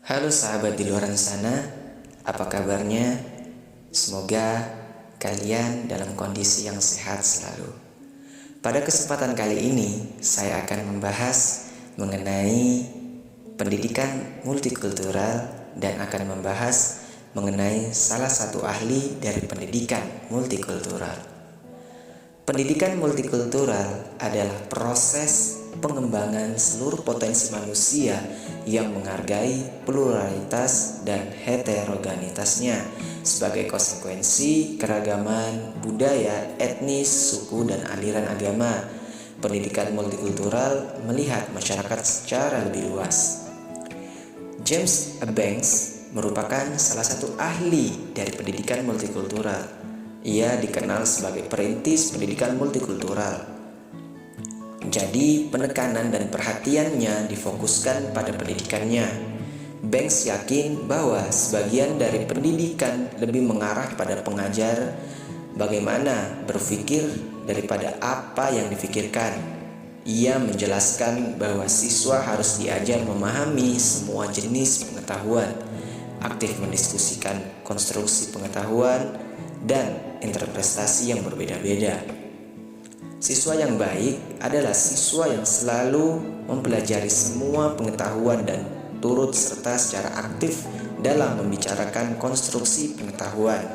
Halo sahabat di luar sana, apa kabarnya? Semoga kalian dalam kondisi yang sehat selalu. Pada kesempatan kali ini, saya akan membahas mengenai pendidikan multikultural dan akan membahas mengenai salah satu ahli dari pendidikan multikultural. Pendidikan multikultural adalah proses pengembangan seluruh potensi manusia yang menghargai pluralitas dan heterogenitasnya sebagai konsekuensi keragaman budaya, etnis, suku, dan aliran agama. Pendidikan multikultural melihat masyarakat secara lebih luas. James A. Banks merupakan salah satu ahli dari pendidikan multikultural. Ia dikenal sebagai perintis pendidikan multikultural. Jadi, penekanan dan perhatiannya difokuskan pada pendidikannya. Banks yakin bahwa sebagian dari pendidikan lebih mengarah pada pengajar bagaimana berpikir daripada apa yang difikirkan. Ia menjelaskan bahwa siswa harus diajar memahami semua jenis pengetahuan, aktif mendiskusikan konstruksi pengetahuan, dan interpretasi yang berbeda-beda. Siswa yang baik adalah siswa yang selalu mempelajari semua pengetahuan dan turut serta secara aktif dalam membicarakan konstruksi pengetahuan.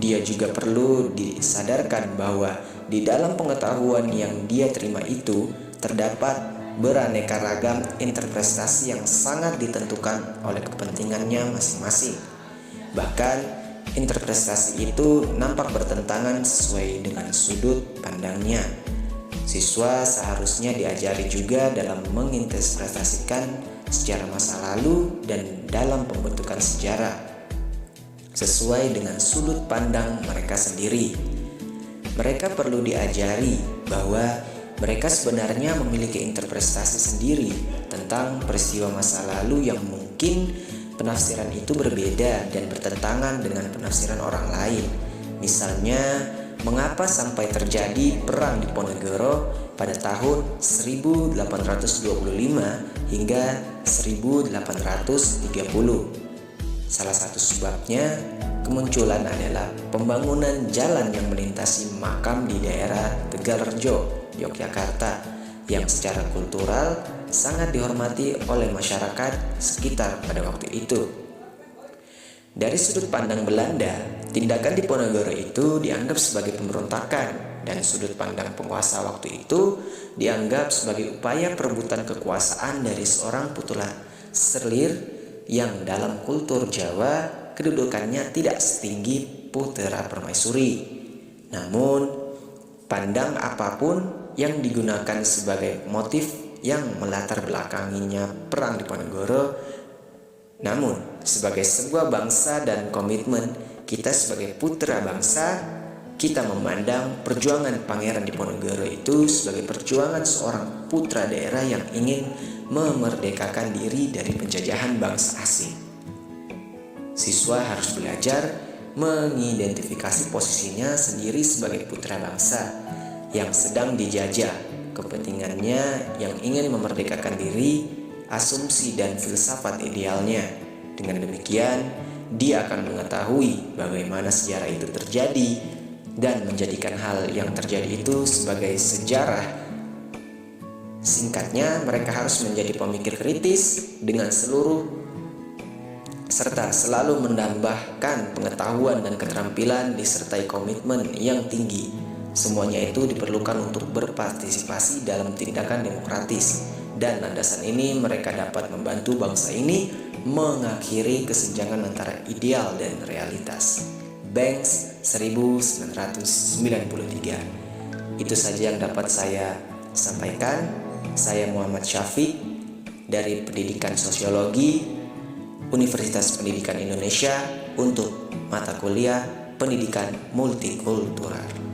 Dia juga perlu disadarkan bahwa di dalam pengetahuan yang dia terima itu terdapat beraneka ragam interpretasi yang sangat ditentukan oleh kepentingannya masing-masing. Bahkan interpretasi itu nampak bertentangan sesuai dengan sudut pandangnya. Siswa seharusnya diajari juga dalam menginterpretasikan sejarah masa lalu dan dalam pembentukan sejarah sesuai dengan sudut pandang mereka sendiri. Mereka perlu diajari bahwa mereka sebenarnya memiliki interpretasi sendiri tentang peristiwa masa lalu yang mungkin penafsiran itu berbeda dan bertentangan dengan penafsiran orang lain. Misalnya, mengapa sampai terjadi perang Diponegoro pada tahun 1825 hingga 1830? Salah satu sebabnya kemunculan adalah pembangunan jalan yang melintasi makam di daerah Tegalrejo, Yogyakarta, yang secara kultural sangat dihormati oleh masyarakat sekitar pada waktu itu. Dari sudut pandang Belanda, tindakan Diponegoro itu dianggap sebagai pemberontakan, dan sudut pandang penguasa waktu itu dianggap sebagai upaya perebutan kekuasaan dari seorang putra selir yang dalam kultur Jawa kedudukannya tidak setinggi putra permaisuri. Namun, pandang apapun yang digunakan sebagai motif yang melatar belakanginya perang Diponegoro, namun sebagai sebuah bangsa dan komitmen kita sebagai putra bangsa, kita memandang perjuangan Pangeran Diponegoro itu sebagai perjuangan seorang putra daerah yang ingin memerdekakan diri dari penjajahan bangsa asing. Siswa harus belajar mengidentifikasi posisinya sendiri sebagai putra bangsa yang sedang dijajah, kepentingannya yang ingin memerdekakan diri, asumsi dan filsafat idealnya. Dengan demikian, dia akan mengetahui bagaimana sejarah itu terjadi dan menjadikan hal yang terjadi itu sebagai sejarah. Singkatnya, mereka harus menjadi pemikir kritis dengan seluruh serta selalu menambahkan pengetahuan dan keterampilan disertai komitmen yang tinggi. Semuanya itu diperlukan untuk berpartisipasi dalam tindakan demokratis, dan landasan ini mereka dapat membantu bangsa ini mengakhiri kesenjangan antara ideal dan realitas. Banks 1993. Itu saja yang dapat saya sampaikan. Saya Muhammad Syafiq dari Pendidikan Sosiologi Universitas Pendidikan Indonesia untuk mata kuliah Pendidikan Multikultural.